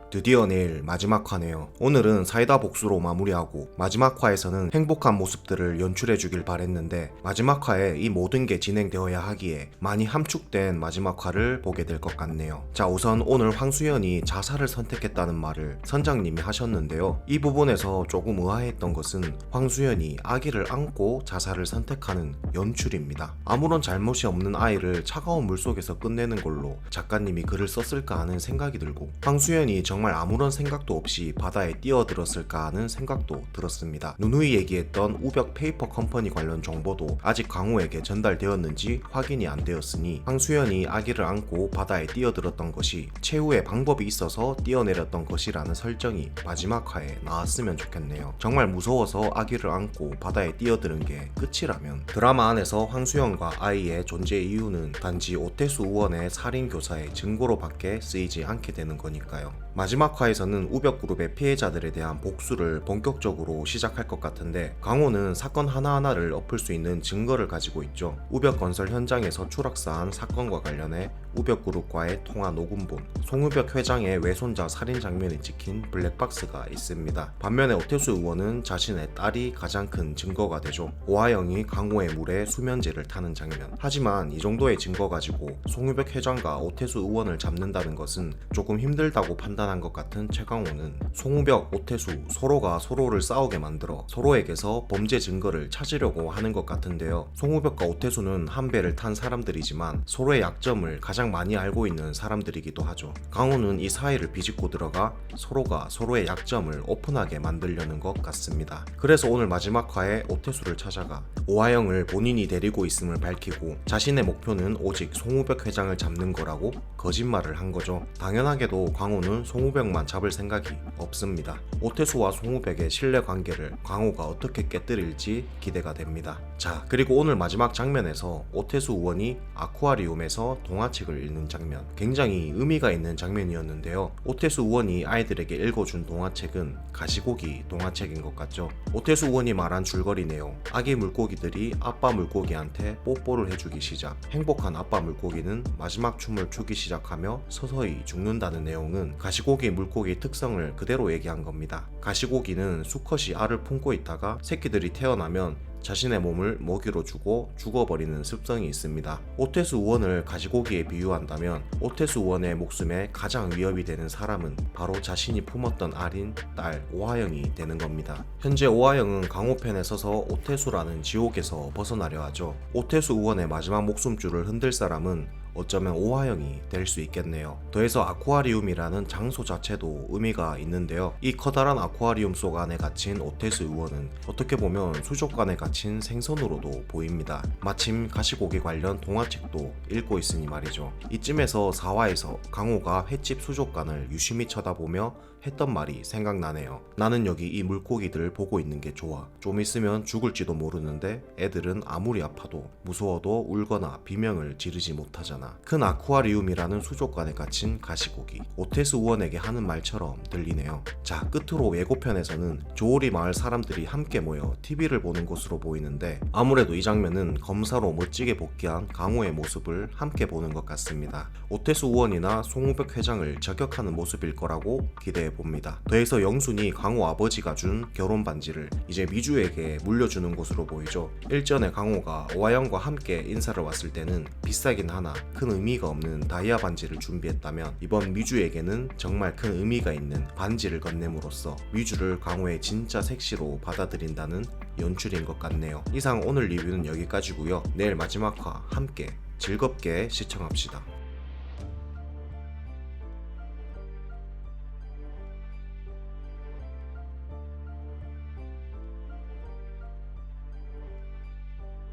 드디어 내일 마지막 화네요. 오늘은 사이다 복수로 마무리하고 마지막 화에서는 행복한 모습들을 연출해주길 바랬는데 마지막 화에 이 모든 게 진행되어야 하기에 많이 함축된 마지막 화를 보게 될 것 같네요. 자, 우선 오늘 황수연이 자살을 선택했다는 말을 선장님이 하셨는데요. 이 부분에서 조금 의아했던 것은 황수연이 아기를 안고 자살을 선택하는 연출입니다. 아무런 잘못이 없는 아이를 차가운 물속에서 끝내는 걸로 작가님이 글을 썼을까 하는 생각이 들고 황수연이 정말 아무런 생각도 없이 바다에 뛰어들었을까 하는 생각도 들었습니다. 누누이 얘기했던 우벽 페이퍼 컴퍼니 관련 정보도 아직 강호에게 전달되었는지 확인이 안 되었으니 황수연이 아기를 안고 바다에 뛰어들었던 것이 최후의 방법이 있어서 뛰어내렸던 것이라는 설정이 마지막 화에 나왔으면 좋겠네요. 정말 무서워서 아기를 안고 바다에 뛰어드는 게 끝이라면 드라마 안에서 황수연과 아이의 존재 이유는 단지 오태수 의원의 살인교사의 증거로밖에 쓰이지 않게 되는 거니까요. 마지막 화에서는 우벽그룹의 피해자들에 대한 복수를 본격적으로 시작할 것 같은데 강호는 사건 하나하나를 엎을 수 있는 증거를 가지고 있죠. 우벽건설 현장에서 추락사한 사건과 관련해 우벽그룹과의 통화 녹음본, 송우벽 회장의 외손자 살인 장면이 찍힌 블랙박스가 있습니다. 반면에 오태수 의원은 자신의 딸이 가장 큰 증거가 되죠. 오하영이 강호의 물에 수면제를 타는 장면. 하지만 이 정도의 증거 가지고 송우벽 회장과 오태수 의원을 잡는다는 것은 조금 힘들다고 판단한 것 같은 최강호는 송우벽, 오태수 서로가 서로를 싸우게 만들어 서로에게서 범죄 증거를 찾으려고 하는 것 같은데요. 송우벽과 오태수는 한 배를 탄 사람들이지만 서로의 약점을 가장 많이 알고 있는 사람들이기도 하죠. 강호는 이 사이를 비집고 들어가 서로가 서로의 약점을 오픈하게 만들려는 것 같습니다. 그래서 오늘 마지막 화에 오태수를 찾아가 오하영을 본인이 데리고 있음을 밝히고 자신의 목표는 오직 송우벽 회장을 잡는 거라고 거짓말을 한 거죠. 당연하게도 강호는 송우벽만 잡을 생각이 없습니다. 오태수와 송우벽의 신뢰 관계를 강호가 어떻게 깨뜨릴지 기대가 됩니다. 자, 그리고 오늘 마지막 장면에서 오태수 의원이 아쿠아리움에서 동화책을 읽는 장면, 굉장히 의미가 있는 장면이었는데요. 오태수 의원이 아이들에게 읽어준 동화책은 가시고기 동화책인 것 같죠. 오태수 의원이 말한 줄거리 내용, 아기 물고기들이 아빠 물고기한테 뽀뽀를 해주기 시작, 행복한 아빠 물고기는 마지막 춤을 추기 시작하며 서서히 죽는다는 내용은 가시고기 물고기의 특성을 그대로 얘기한 겁니다. 가시고기는 수컷이 알을 품고 있다가 새끼들이 태어나면 자신의 몸을 먹이로 주고 죽어버리는 습성이 있습니다. 오태수 의원을 가시고기에 비유한다면 오태수 의원의 목숨에 가장 위협이 되는 사람은 바로 자신이 품었던 알인 딸 오하영이 되는 겁니다. 현재 오하영은 강호편에 서서 오태수라는 지옥에서 벗어나려 하죠. 오태수 의원의 마지막 목숨줄을 흔들 사람은 어쩌면 오하영이 될 수 있겠네요. 더해서 아쿠아리움이라는 장소 자체도 의미가 있는데요. 이 커다란 아쿠아리움 속 안에 갇힌 오태수 의원은 어떻게 보면 수족관에 갇힌 생선으로도 보입니다. 마침 가시고기 관련 동화책도 읽고 있으니 말이죠. 이쯤에서 4화에서 강호가 횟집 수족관을 유심히 쳐다보며 했던 말이 생각나네요. 나는 여기 이 물고기들을 보고 있는 게 좋아. 좀 있으면 죽을지도 모르는데 애들은 아무리 아파도 무서워도 울거나 비명을 지르지 못하잖아. 큰 아쿠아리움이라는 수족관에 갇힌 가시고기, 오태수 의원에게 하는 말처럼 들리네요. 자, 끝으로 예고편에서는 조오리 마을 사람들이 함께 모여 TV를 보는 것으로 보이는데 아무래도 이 장면은 검사로 멋지게 복귀한 강호의 모습을 함께 보는 것 같습니다. 오태수 의원이나 송우벽 회장을 저격하는 모습일 거라고 기대해 봅니다. 더해서 영순이 강호 아버지가 준 결혼 반지를 이제 미주에게 물려주는 것으로 보이죠. 일전에 강호가 오하영과 함께 인사를 왔을 때는 비싸긴 하나 큰 의미가 없는 다이아 반지를 준비했다면 이번 미주에게는 정말 큰 의미가 있는 반지를 건넴으로써 미주를 강호의 진짜 색시로 받아들인다는 연출인 것 같네요. 이상 오늘 리뷰는 여기까지고요. 내일 마지막 화 함께 즐겁게 시청합시다.